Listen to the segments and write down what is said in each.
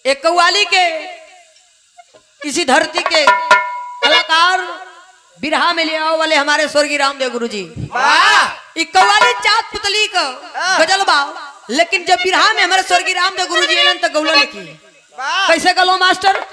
एक कव्वाली के इसी धरती के कलाकार बिरहा में ले आओ वाले हमारे स्वर्गीय रामदेव गुरु जी। कव्वाली चाँद पुतली का गजल बा, लेकिन जब बिरहा में हमारे स्वर्गीय रामदेव गुरु जी एलन तो गौलो ने की। कैसे गलो मास्टर?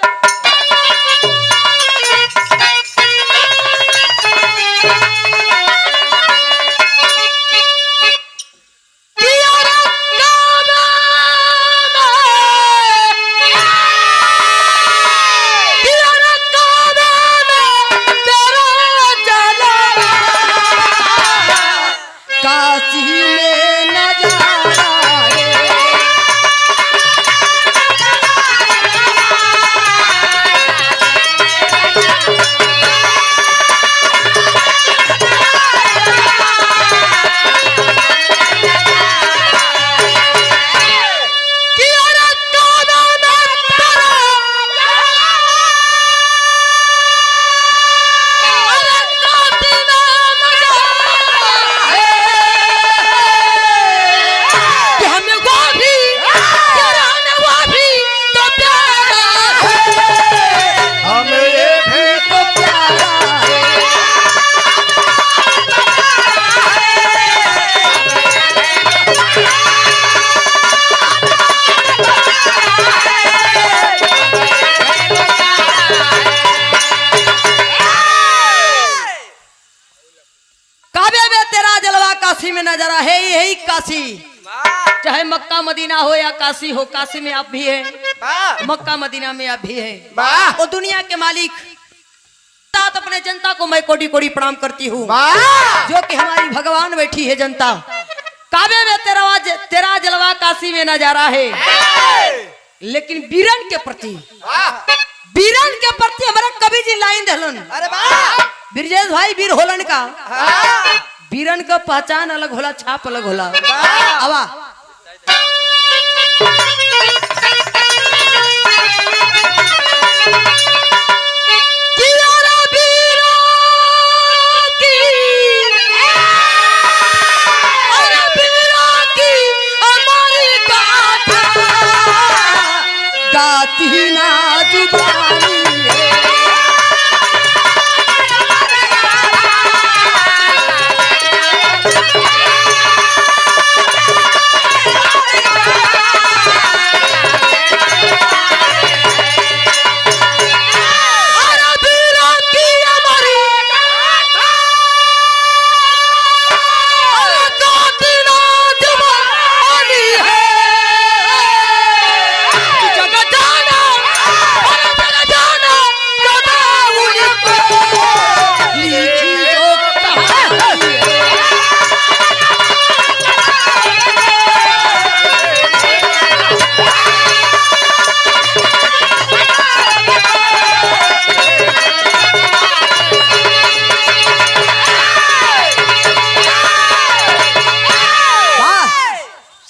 नजारा है यही काशी, चाहे मक्का मदीना हो या काशी हो, काशी में आप भी है, मक्का मदीना में आप भी है। और दुनिया के मालिक साथ अपने जनता को मैं कोटि कोटि प्रणाम करती हूँ, जो कि हमारी भगवान बैठी है जनता। काबे में तेरा जलवा काशी में नजारा है, लेकिन बीरन के प्रति हमारे कवि जी लाइन दहलन। ब्रजेश भाई वीर होलन का बीरन का पहचान अलग होला, छाप अलग होला। आवा गाती ना जुबानी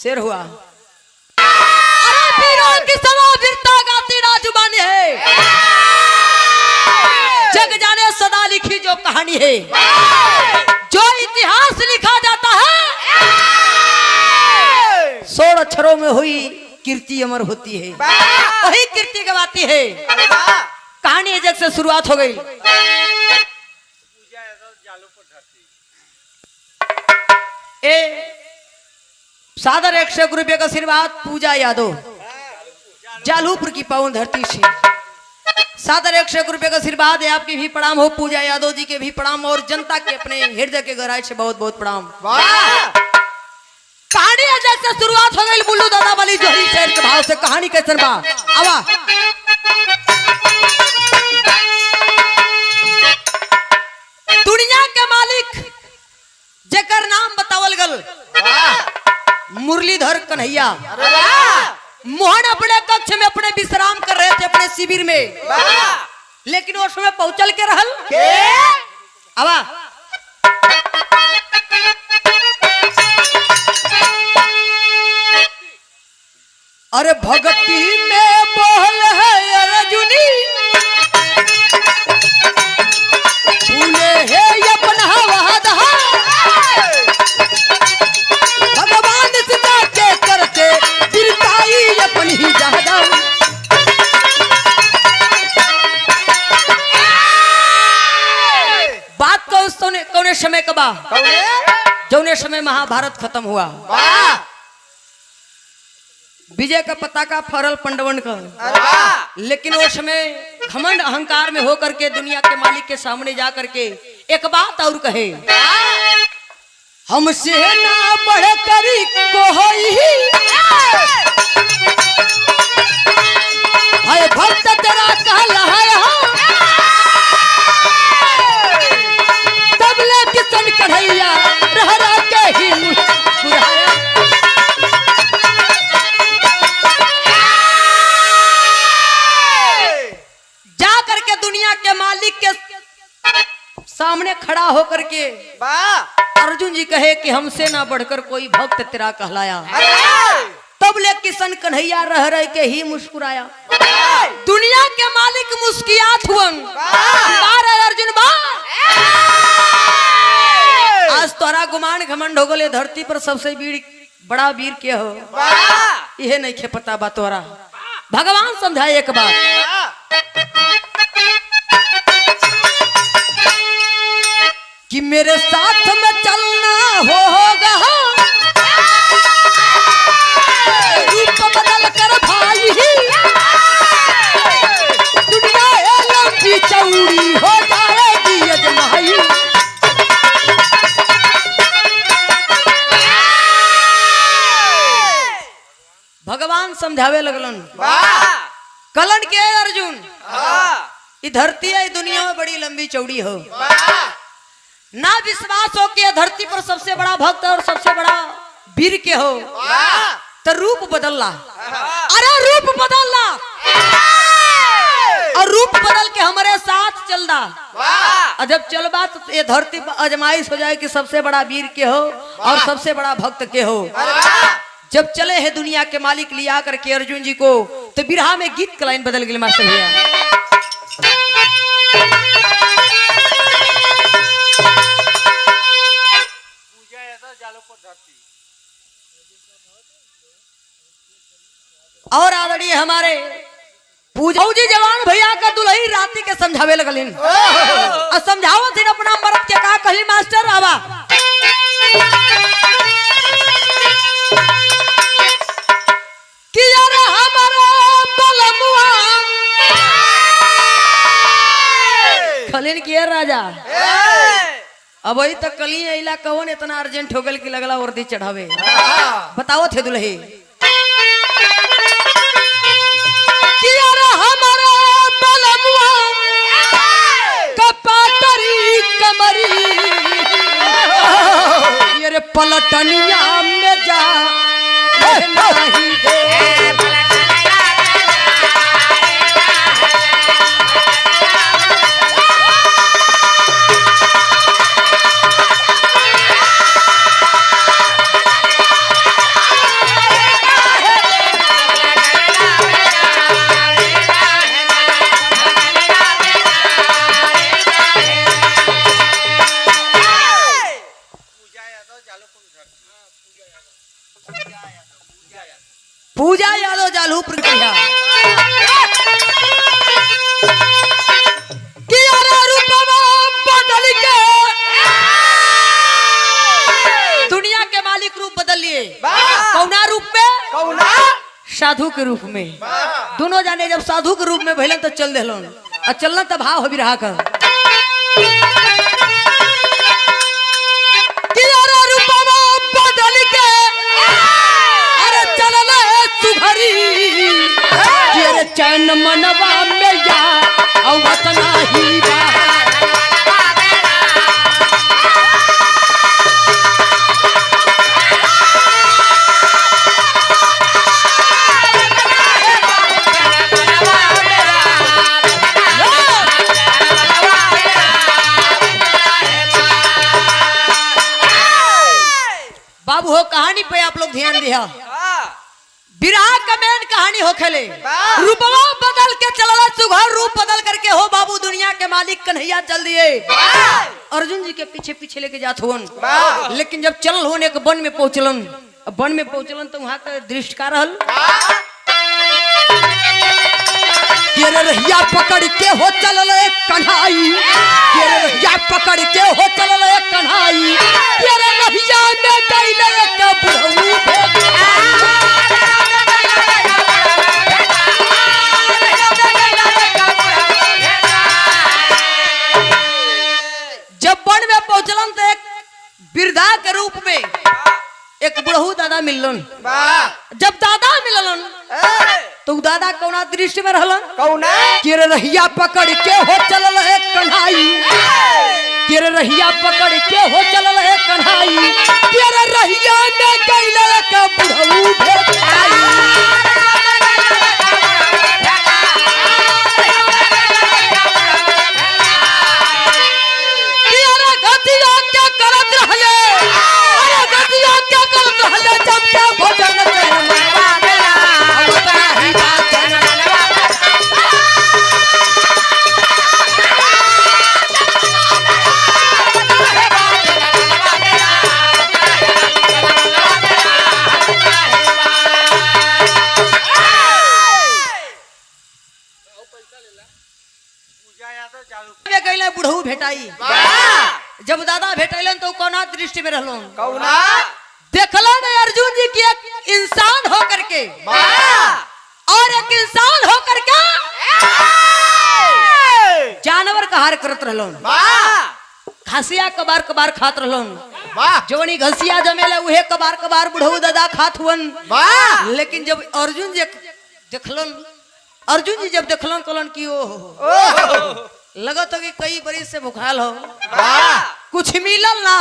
शेर हुआ। अरे वीरों की समा वीरता गाती ना जुबानी है, जग जाने सदा लिखी जो कहानी है, जो इतिहास लिखा जाता है 100 अक्षरों में हुई कीर्ति अमर होती है, वही कीर्ति गवाती है। कहानी जग से शुरुआत हो गई। सादर 101 रुपये का आशीर्वाद पूजा यादव जालूपुर की पावन धरती से। सादर 101 रुपये का आशीर्वाद है, आपकी भी प्रणाम हो, पूजा यादव जी के भी प्रणाम, और जनता के अपने हृदय के गहराई से बहुत बहुत प्रणाम। कहानी अजय से शुरुआत हो गई। बुल्लू दादा वाली जोहरी शेर के भाव से कहानी कैसन बा। आवा दुनिया के मालिक जेकर नाम बतावल गल मुरलीधर कन्हैया मोहन अपने कक्ष में अपने विश्राम कर रहे थे अपने शिविर में, लेकिन वो समय पहुंचल के रहल आवा अरे भगती में बोल है अर्जुनी फूले है अपना वहादा भगवान सीता के करते बिरताई अपनी ही ज्यादा जौने समय महाभारत खत्म हुआ, विजय का पताका फहरल पंडवन का, लेकिन वो समय घमंड अहंकार में होकर के दुनिया के मालिक के सामने जा करके एक बात और कहे, हमसे ना बढ़ करी कोई हाय भक्त तेरा कहला है तबले किसन कन्हैया रह रह के ही मुस्कुराया। जा करके दुनिया के मालिक के सामने खड़ा होकर के अर्जुन जी कहे कि हमसे ना बढ़कर कोई भक्त तेरा कहलाया, तब ले किशन कन्हैया रह रह के ही मुस्कुराया। दुनिया के मालिक मुस्कियात हुअन, अर्जुन बा आज तोरा गुमान घमंड हो गले, धरती पर सबसे बड़ा वीर के हो यह नहीं खे पता बा तोरा। भगवान समझाए एक बात कि मेरे साथ में चलना होगा, रूप बदल कर भाई दुनिया लंबी चौड़ी हो जाएगी यजमाई। भगवान समझावे लगलन, कलन के अर्जुन ये धरती है, दुनिया में बड़ी लंबी चौड़ी हो, ना विश्वास हो कि धरती पर सबसे बड़ा भक्त और सबसे बड़ा वीर के हो तो रूप बदलना। अरे रूप बदलना और रूप बदल के हमारे साथ चलना, और जब चलबा तो ये धरती पर आजमाइश हो जाए कि सबसे बड़ा वीर के हो और सबसे बड़ा भक्त के हो। जब चले हैं दुनिया के मालिक लिया करके अर्जुन जी को, तो बिरहा में गीत का लाइन बदल गई मास्टर भैया। और आदरणीय हमारे पूजी जवान भैया का दुल्ही राती के समझावे लगलिन, और समझावत ही अपना मर्द के का कही मास्टर आवा कि यार हमारा बलमुआ खलिन किए राजा, अब वही तक कली अला कौन इतना अर्जेंट हो गल कि लगला वर्दी चढ़ावे। बताओ थे दुल्ही कि यार हमारा बलमुआ कपातरी कमरी ये पलटनिया में जा नहीं दे। पूजा यादव जालू प्रक्रिया कि अरे रूपवा बदल के दुनिया के मालिक रूप बदल लिए। कौना रूप में? कौना साधु के रूप में। दोनों जाने जब साधु के रूप में भइलन तो चल देलन, और चलना तो भाव हो भी रहा कर कि अरे रूपवा बदल के चैन मनवा में या अवतना ही बाबू हो कहानी पे आप लोग ध्यान दिया। विराह का मेन कहानी हो खेले, रूपवा बदल के चलला सुघर रूप बदल करके हो बाबू दुनिया के मालिक कन्हैया चल दिए। अर्जुन जी के पीछे पीछे लेके जात होन, लेकिन जब चल होने के वन में पहुंचलन, वन में पहुंचलन तो वहां का दृश्य का रहल कि ये रहिया पकड़ के हो चलल एक कन्हाई, ये रहिया पकड़ के हो चलल एक कन्हाई, ये रहिया में गइल एक बुढ़ऊ जब वन में पहुंचलन तो एक बिरधा के रूप में एक बुढ़ऊ दादा मिलन। जब दादा मिलन तो दादा कौना दृष्टि में रहलन? कौना? केरे रहिया पकड़ के हो चलल है कन्हाई, केरे रहिया पकड़ के हो चलल है कन्हाई, केरे रहिया में गइल के बुढ़ऊ भेटाई। केरे गतिया क्या करत रहले, अरे गतिया क्या करत रहले, जब के भोजन बुढ़ऊ भेटाई। जब दादा भेटैलन तो कौना दृष्टि में रहलन? कौना? देखलन अर्जुन जी की एक इंसान होकर के और एक इंसान होकर के जानवर का हार करत रहलन। घसिया कबार कबार खात रहलन, जोनी घसिया जमेला उहे कबार कबार बुढ़ऊ दादा खात हुवन। लेकिन जब अर्जुन जी देखलन, अर्जुन जी जब देखलन कहलन कि ओ लगत हो कि कई बरिस से भूखाल हो, कुछ मिलल ना।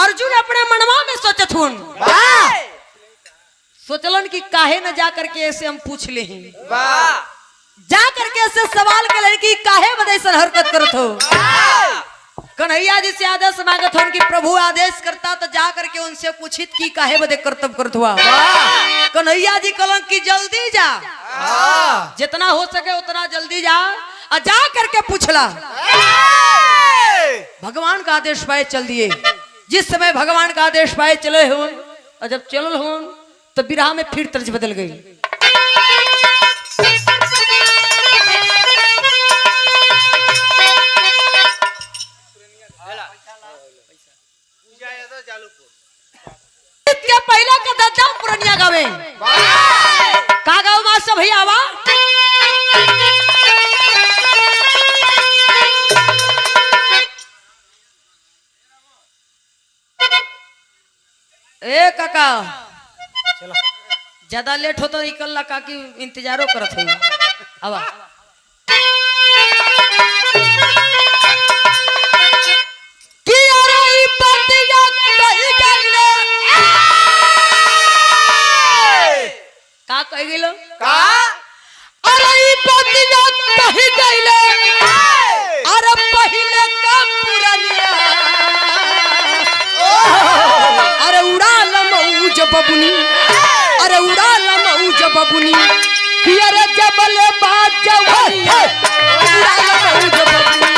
अर्जुन अपने मनवा में सोचत हुन, सोचलन कि काहे न जा करके ऐसे हम पूछ ले ही, जा करके ऐसे सवाल कर लड़की काहे बदे ऐसा हरकत करत हो। कन्हैया जी से आदेश मांगत हो कि प्रभु आदेश करता तो जा करके उनसे पूछित कि काहे बदे कर्तव्य करत हुआ। कन्हैया जी कहलन कि जल्दी जा, जितना हो सके उतना जल्दी जा, और जा करके पूछला। भगवान का आदेश पाए चल दिए। जिस समय भगवान का आदेश पाए चले हो और जब चलल हो तो बिरहा में फिर तर्ज बदल गई। पहला का दादा पुरनिया गावे का गाँव मास्टर भैया आवा ए काका चलो ज्यादा लेट हो तो निकल का की इंतजारो करत है। आवा का कह गेलो का? अरे ई बतिया कहि गइले, अरे पहिले का पुरनिया, अरे उड़ाल मौज बबुनी, अरे उड़ाल मौज बबुनी, कि अरे जबल बाज जवनिया, उड़ाल मौज बबुनी।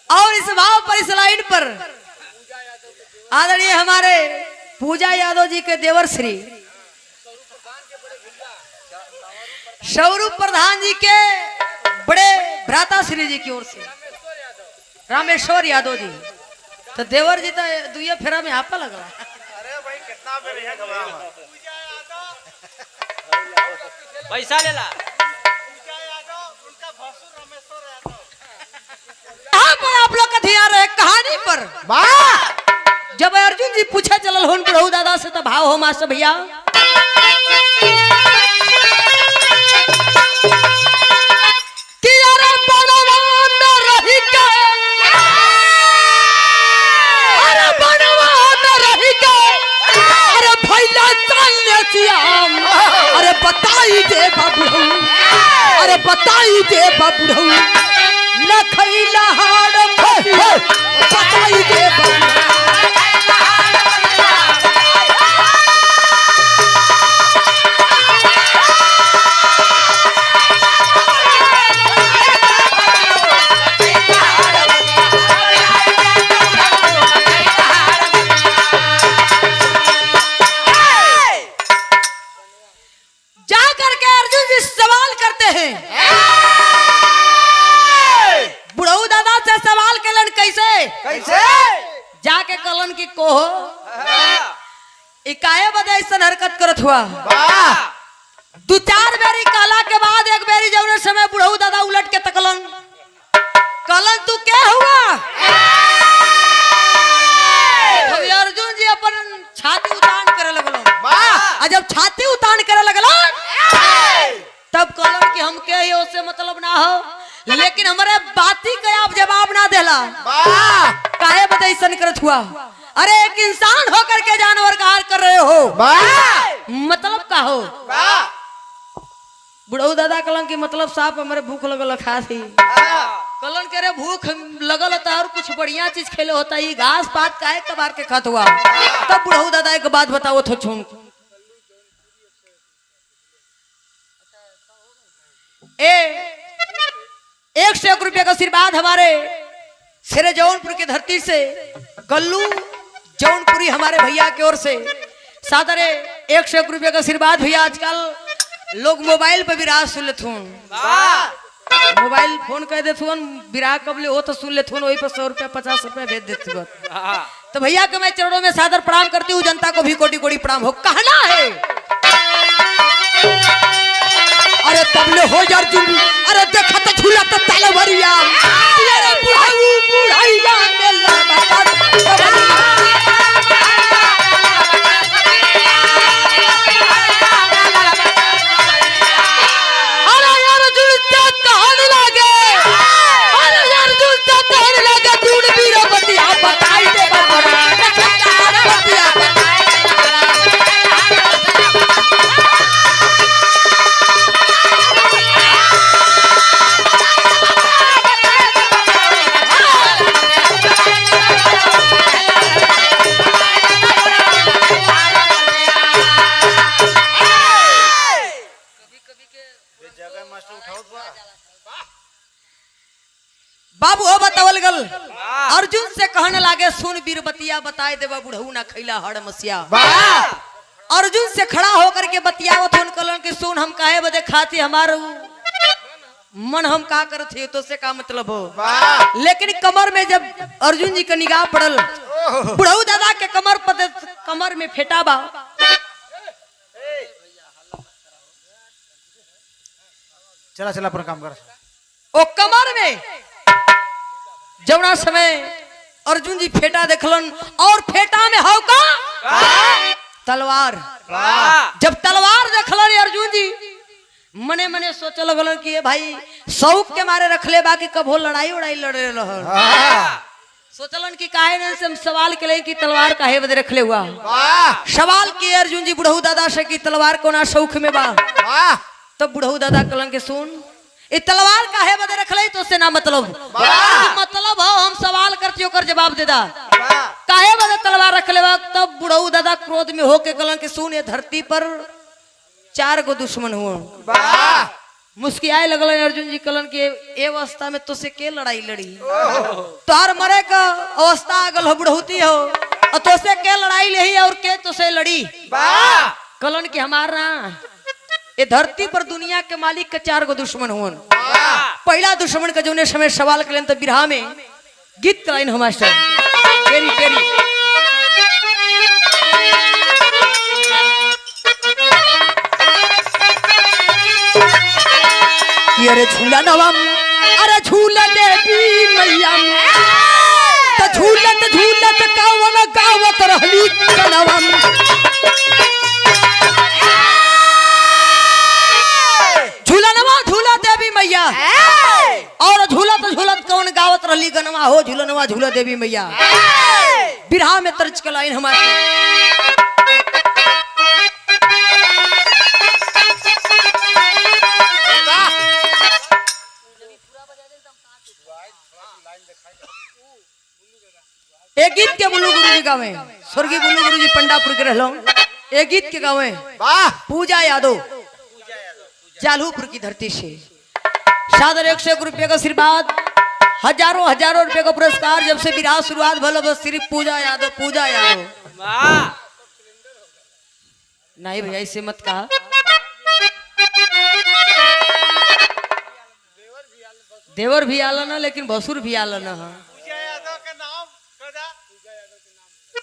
और इस भाव पर इस लाइन पर आदरणीय हमारे पूजा यादव जी के देवर श्री स्वरूप प्रधान जी के बड़े भ्राता श्री जी की ओर से रामेश्वर यादव जी, तो देवर जी तो दुए फेरा में आपा लगा। अरे भाई कितना पैसा ले ला। आप लोग का ध्यान रहे कहानी पर। जब अर्जुन जी पूछा चलल होन प्रभु दादा से तो भाव हो मास्टर भैया। रसियाम अरे बताई दे बाबू अरे बताई दे बाबू न खैला हाड़ बताई दे बाबू बुढ़ऊ दादा से सवाल कलन कैसे कैसे जाके कलन की कोहो इकाए बदे ऐसा हरकत करत हुआ दो चार बेरी काला के बाद एक बेरी जौने समय बुढ़ऊ दादा उलट के तकलन कलन तू क्या हुआ अर्जुन जी अपन छाती उतान करे लगलो जब छाती उतान करे लगलो तब कलन की हम के ही उससे मतलब ना हो लेकिन हमारे बाती का आप जवाब ना देला काहे बदे ऐसा करत हुआ अरे एक इंसान होकर के जानवर का हाल कर रहे हो मतलब का हो बुढ़ऊ दादा कलन की मतलब साफ हमारे भूख लगल खासी कलन के रे भूख लगल होता और कुछ बढ़िया चीज खेले होता ही घास पात काहे कबार के खात हुआ तब बुढ़ऊ दादा एक बात बताओ तो छून एक से 1 रुपये का आशीर्वाद हमारे सिरे जौनपुर की धरती से गल्लू जौनपुरी हमारे भैया की ओर से सादरे 1 से 1 रुपये का आशीर्वाद भैया। आजकल लोग मोबाइल पे विराह सुन लेते मोबाइल फोन कह देते विराह कब ले हो तो सुन लेते वही पर 100 रुपया 50 रुपया भेज देते तो भैया को मैं चरणों में सादर प्रणाम करती हूँ जनता को भी कोटि कोटि प्रणाम हो कहना है अरे तबले हो अर्जुन अरे देखा तो झूला तो ताला भरिया अरे बुढ़ाऊ बुढ़ाइया में अरे अर्जुन से कहने लगे अरे अर्जुन से कहने लगे दूर वीरपति आप बताई दे बाबू हो बतावल गल अर्जुन से कहने लागे सुन वीरबतिया बताए देवा बुढ़ऊ ना खैला हड़ मसिया अर्जुन से खड़ा होकर के बतियावत उन कलन के सुन हम काहे बदे खाती हमार मन हम का करत है तो से का मतलब हो लेकिन कमर में जब अर्जुन जी का निगाह पड़ल बुढ़ऊ दादा के कमर में फेटा बा चला चला पर काम कर ओ कमर में जवना समय अर्जुन जी फेटा देखलन और फेटा में हो का तलवार जब तलवार देखलन अर्जुन जी मने मने सोचे लगलन कि ये भाई शौक के मारे रखले बाकी कब हो लड़ाई उड़ाई लड़े सोचलन कि काहे ने से हम सवाल के लिए कि तलवार काहे बदे रखले हुआ सवाल किए अर्जुन जी बुढ़ऊ दादा से कि तलवार कोना शौक में बा तब बुढ़ऊ दादा कलन के सुन ये तलवार काहे बदे रखले तो से ना मतलब मतलब हो हम सवाल करती ओकर जवाब दे दा काहे बदे तलवार रखले बा तब बुढ़ऊ दादा क्रोध में होके कलन के सुन ये धरती पर 4 गो दुश्मन हुआ मुस्कियाए लगल अर्जुन जी कलन के ए अवस्था में तो से के लड़ाई लड़ी तोहर मरे का अवस्था आगल हो बुढ़ौती हो और तो से के लड़ाई लही और के तो से लड़ी कलन के हमारा ये धरती पर दुनिया के मालिक के 4 गो दुश्मन हुन पहला दुश्मन का जोने समय सवाल करें तो बिरहा में गीत लाइन हो मास्टर केरी केरी अरे झूला नवम अरे झूला देवी मैया तो झूलत झूलत कावन गावत रहली कनवम झूलनवा झूला देवी मैया और झूलत झूलत कौन गावत रहली गनवा हो झूलनवा झूला देवी मैया बिरहा में तर्ज के लाइन हमारे एक गीत के बुल्लू गुरु जी गावे, स्वर्गीय बुल्लू गुरु जी पंडापुर के रहलो। एक गीत के गावे पूजा यादव जालूपुर की धरती से। सादर 101 रुपये का आशीर्वाद, हजारों हजारों रुपए का पुरस्कार। जब से विराह शुरुआत भलो बस सिर्फ पूजा यादव पूजा यादव। नहीं भैया इसे मत कहा। देवर भी आला ना लेकिन भसुर भी आला ना। पूजा यादव के नाम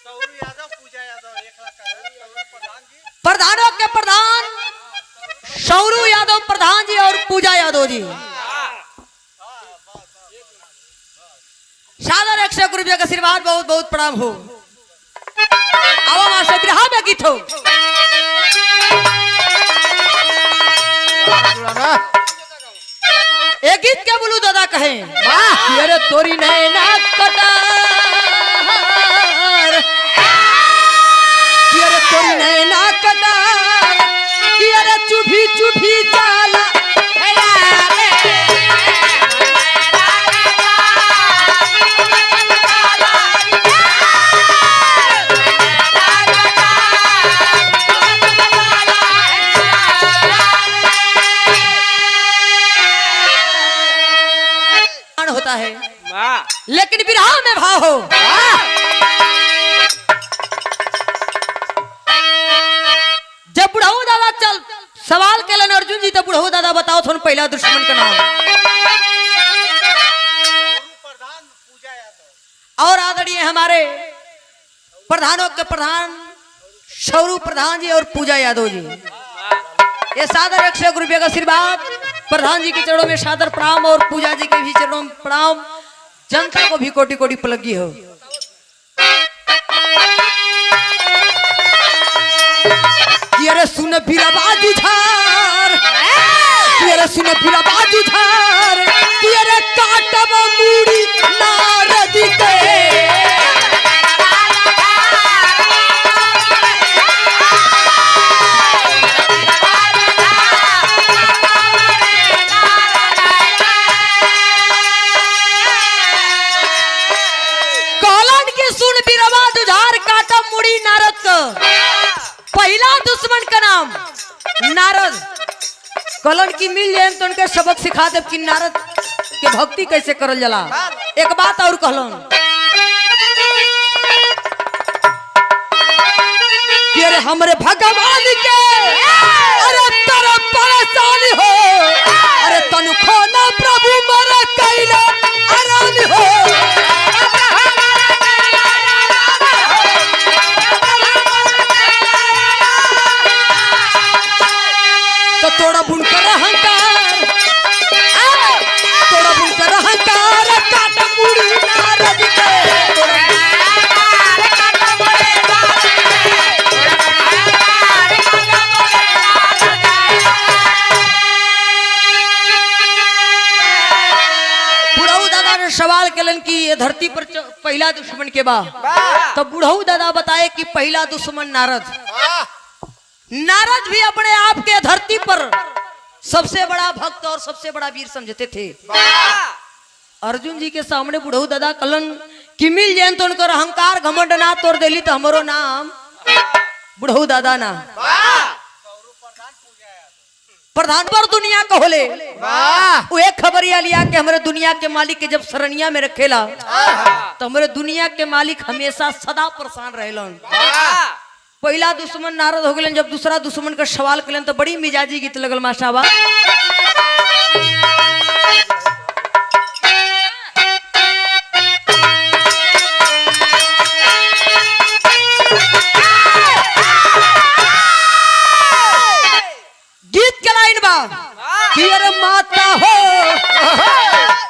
सौरू यादव, पूजा यादव 1 लाख प्रधान जी, प्रधानों के प्रधान सौरू यादव प्रधान जी और पूजा यादव जी। सादर 101 रुपये का आशीर्वाद, बहुत बहुत प्रणाम हो। आवा मास्टर बिरहा में गीत हो। एक गीत के बोलू दादा कहे अरे तोरी नैना कटार, अरे तोरी नैना कटार, अरे चुभी चुभी जाला होता है, लेकिन विरहा में भाव हो। जब बुढ़ऊ दादा चल सवाल के लन अर्जुन जी, तो बुढ़ऊ दादा बताओ थोड़ा पहला दुश्मन का नाम। प्रधान पूजा यादव और आदरणीय हमारे प्रधानों के प्रधान सौरू प्रधान जी और पूजा यादव जी। ये सादर 101 रुपये का आशीर्वाद, प्रधान जी के चरणों में सादर प्रणाम और पूजा जी के भी चरणों में प्रणाम। जनता को भी कोटि कोटि पलगी हो। अरे सुन बीरा बाजू झार, अरे सुन बीरा बाजू झार, अरे काटब मूड़ी नारद के। पहला दुश्मन का नाम नारद। कलन की मिल जाए तो उनके सबक सिखा दे कि नारद के भक्ति कैसे करल जाला। एक बात और कहलन कि अरे हमरे भगवान के अरे तेरा परेशानी हो, अरे तनु खोना प्रभु मरा कैला आराम हो। तो तोड़ा बुनकर अहंकार, तोड़ा बुनकर अहंकार, काटा मुड़ी नारद के। बुढ़ऊ दादा ने सवाल केलन कि ये धरती पर पहला दुश्मन के बा, तो बुढ़ऊ दादा बताए कि पहला दुश्मन नारद। नारद भी अपने आप के धरती पर सबसे बड़ा भक्त और सबसे बड़ा वीर समझते थे। अर्जुन जी के सामने बुढ़ऊ दादा कलन कि मिल जाए तो उनकर अहंकार घमंड ना तोड़ देली तो हमारो नाम बुढ़ऊ दादा ना। प्रधान पर दुनिया को होले वो एक खबरिया लिया कि हमारे दुनिया के मालिक के जब सरनिया में रखेला तो हमारे दुनिया के मालिक हमेशा सदा परेशान रहेलन। पहला दुश्मन नारद हो गए। जब दूसरा दुश्मन का सवाल करें तो बड़ी मिजाजी गीत लगल माशाबा। गीत के लाइन बा कि अरे माता हो,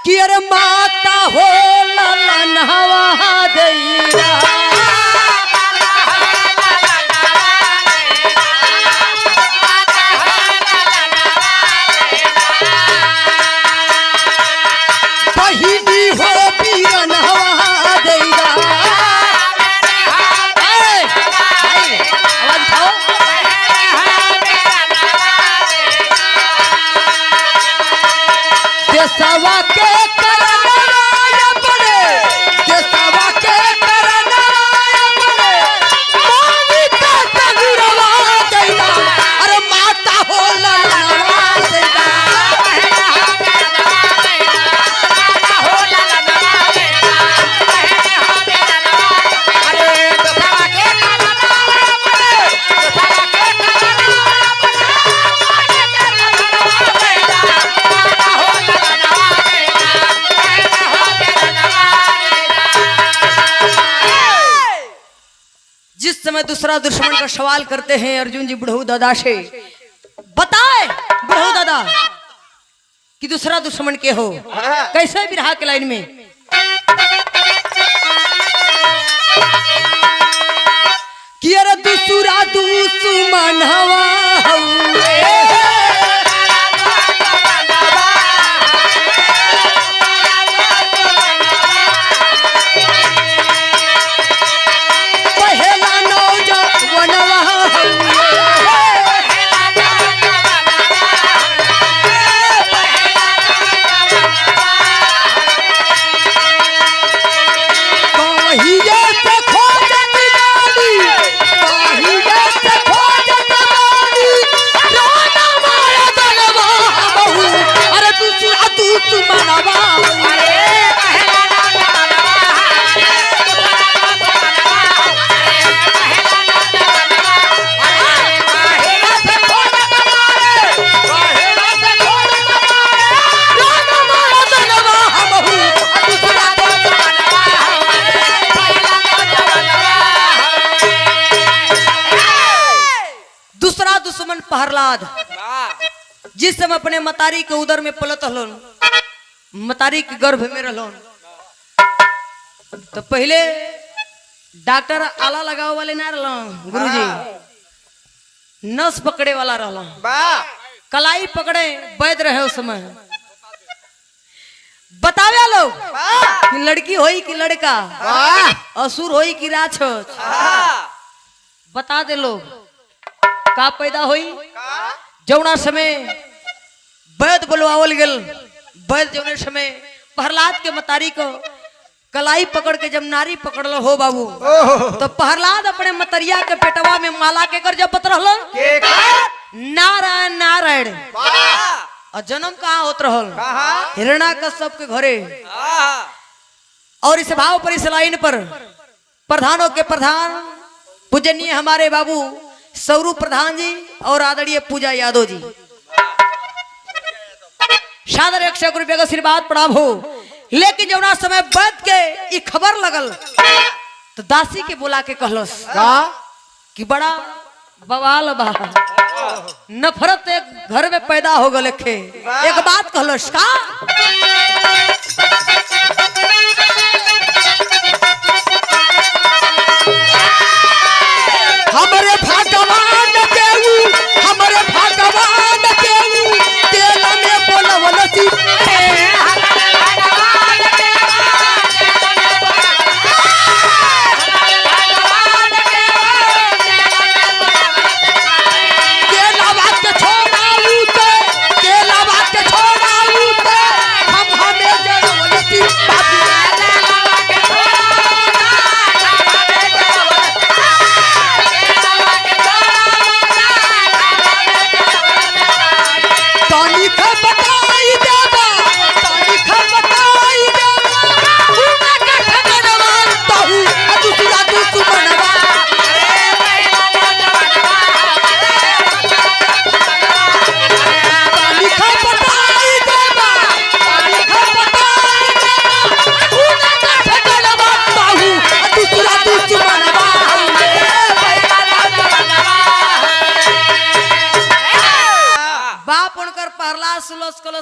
कि अरे माता हो ललन हवा दैया। देशवा के करन समय दूसरा दुश्मन का सवाल करते हैं अर्जुन जी बुढ़ऊ दादा से, बताए बुढ़ऊ दादा कि दूसरा दुश्मन के हो, कैसे बिरहा के लाइन में कि अरे दूसरा दुश्मन हवा प्रहलाद जिस समय अपने मतारी के उदर में पलत हलन, मतारी के गर्भ में रहलन, तो पहले डॉक्टर आला लगाव वाले ना रहलन गुरुजी, नस पकड़े वाला रहलन, कलाई पकड़े वैद रहे उस समय। बतावे लोग कि लड़की होई कि लड़का, असुर होई कि राक्षस, बता दे लोग का पैदा होई। जौना समय वैद बुलवावल गेल, वैद जौने समय प्रहलाद के मतारी को कलाई पकड़ के जब नारी पकड़ल हो बाबू, तो प्रहलाद अपने मतरिया के पेटवा में माला के कर जब रहलन नारायण नारायण, और जन्म कहाँ होत रहल हिरण्याकश्यप के घरे। और इस भाव पर इस लाइन पर प्रधानों के प्रधान पूजनीय हमारे बाबू स्वरूप प्रधान जी और आदरणीय पूजा यादव जी, सादर 100 रुपया का आशीर्वाद प्रणाम हो। लेकिन जौना समय वैद के ई खबर लगल तो दासी के बुला के कहलस कि बड़ा बवाल बा, नफरत एक घर में पैदा हो गल। एक बात कहलस का हमरे भगवान केहू, हमरे भगवान केहू तेल में बोलवलसी, केला बात के छोड़ाऊ ते, केला बात के छोड़ाऊ ते, हम हमें जरवलसी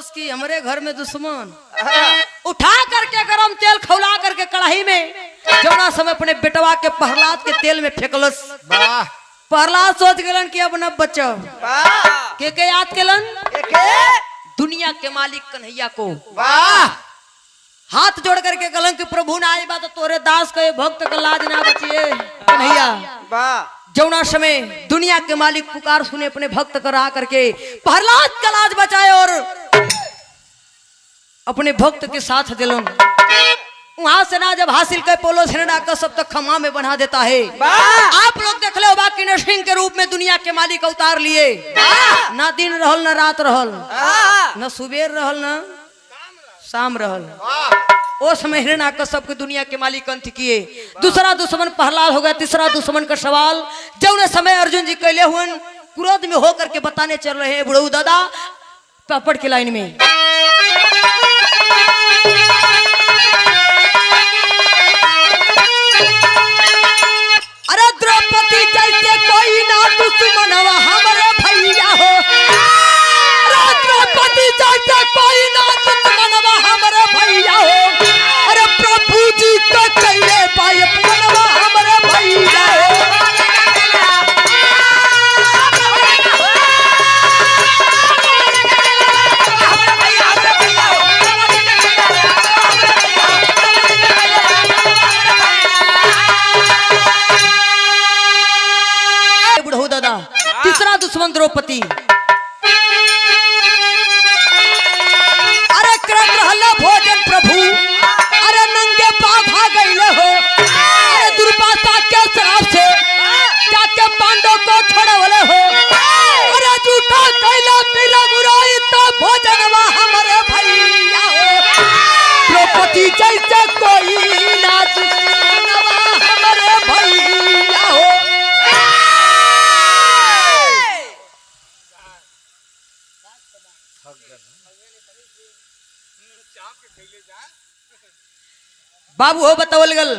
की हमारे घर में दुश्मन उठा करके गरम तेल खौला करके कढ़ाई में जौना समय अपने बेटवा के प्रहलाद के तेल में फेंकलस। प्रहलाद सोच गलन कि अब न बचो, के याद केलन दुनिया के मालिक कन्हैया को, हाथ जोड़ करके गलन कि प्रभु ना आई बात तो तोरे दास के भक्त का लाज ना बचिए कन्हैया। जौना समय दुनिया के मालिक पुकार सुने अपने भक्त करा करके प्रहलाद का लाज बचाए और अपने भक्त के साथ दिलन। वहां से ना जब हासिल कर पोलो हिरण्याकश्यप तक खमा में बना देता है। आप लोग देख लो बाकी नरसिंह के रूप में दुनिया के मालिक अवतार लिए, ना दिन रहल ना रात रहल, ना सुबेर रहल ना शाम रहल। ओ समय हिरण्याकश्यप के दुनिया के मालिक अंत किए। दूसरा दुश्मन प्रहलाद हो गया। तीसरा दुश्मन का सवाल जौने समय अर्जुन जी कैले हुए क्रोध में होकर के बताने चल रहे हैं बुढ़ऊ दादा पापड़ की लाइन में। अरे द्रौपदी दुश्मन द्रौपदी अरे करत रहला भोजन प्रभु अरे नंगे पाँव भाग गईले हो अरे दुर्वासा के श्राप से जाके पांडव को छोड़वले हो अरे झूठा कैला पीला गुराई तो भोजनवा हमारे भैया हो द्रौपदी जैसे कोई ना दुश्मनवा हमारे भैया हो। बाबू हो बतावल गल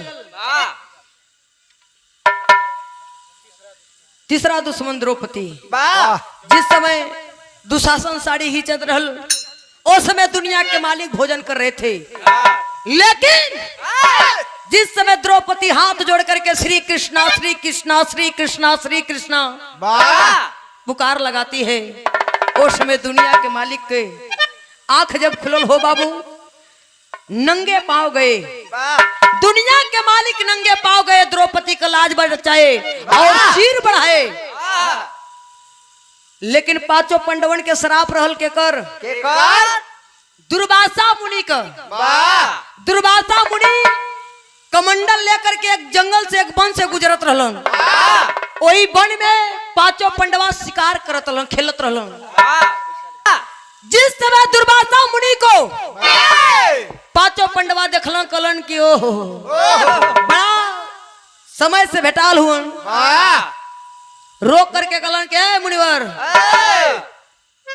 तीसरा दुश्मन द्रौपदी जिस समय दुशासन साड़ी हिचत रहल उस समय दुनिया के मालिक भोजन कर रहे थे लेकिन जिस समय द्रौपदी हाथ जोड़ करके श्री कृष्णा श्री कृष्णा श्री कृष्णा श्री कृष्णा पुकार लगाती है उस समय दुनिया के मालिक के आंख जब खुलल हो बाबू नंगे पांव गए दुनिया के मालिक नंगे पांव गए द्रौपदी का लाज बचाए और सिर बढ़ाए लेकिन पांचों पांडवन के श्राप रहल के कर दुर्वासा मुनि का दुर्वासा मुनि कमंडल लेकर के एक जंगल से एक वन से गुजरत रहलन वही वन में पांचों पांडवा शिकार करत रहलन खेलत रहलन जिस समय दुर्वासा मुनि को पांचों पांडवा देखलन कलन की ओहो बड़ा समय से भेटाल हुआ रोक करके कलन के मुनिवर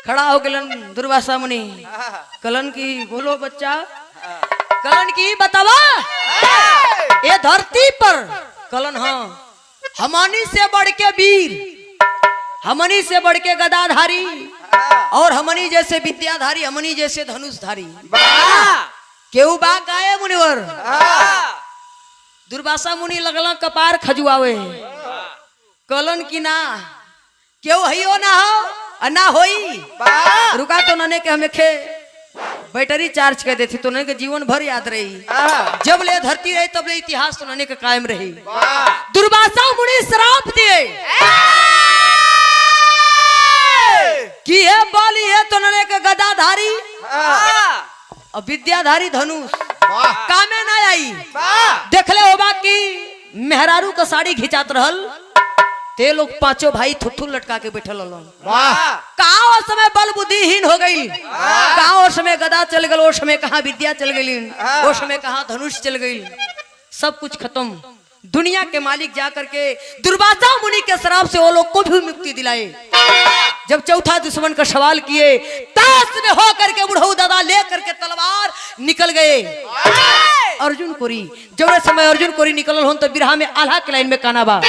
खड़ा हो गलन दुर्वासा मुनि कलन की बोलो बच्चा कलन की बतावा ये धरती पर कलन हाँ हमनी से बढ़ के वीर हमनी से बढ़ के गदाधारी और हमनी जैसे विद्याधारी हमनी जैसे धनुषधारी केहू बा गाये मुनिवर दुर्वासा मुनि लगला कपार खजुआवे कलन की ना केहू हइयो ना हो ना होई रुका तो नने के हमें खे बैटरी चार्ज कर देती तो नने के जीवन भर याद रही जब ले धरती रही तब ले इतिहास तो नने के कायम रही। दुर्वासा मुनि श्राप दिए कि है बाली है तो नने के गदाधारी और विद्याधारी धनुष कामे ना आई देखले होबा कि मेहरारू का साड़ी घिंचात रहल ते लोग पांचों भाई थुथु लटका के बैठल रहलन कहाँ उस समय बल बुद्धिहीन हो गई कहाँ उस समय गदा चल गई उस समय कहाँ विद्या चल गई उस समय कहाँ धनुष चल गई सब कुछ खत्म। दुनिया के मालिक जाकर के दुर्वासा मुनि के श्राप से वो लोग को भी मुक्ति दिलाए। जब चौथा दुश्मन का सवाल किए ताश में हो करके बुढ़ऊ दादा ले करके तलवार निकल गए अर्जुन कोरी जब समय अर्जुन कोरी निकल हो तो बिरहा में आल्हा के लाइन में काना बा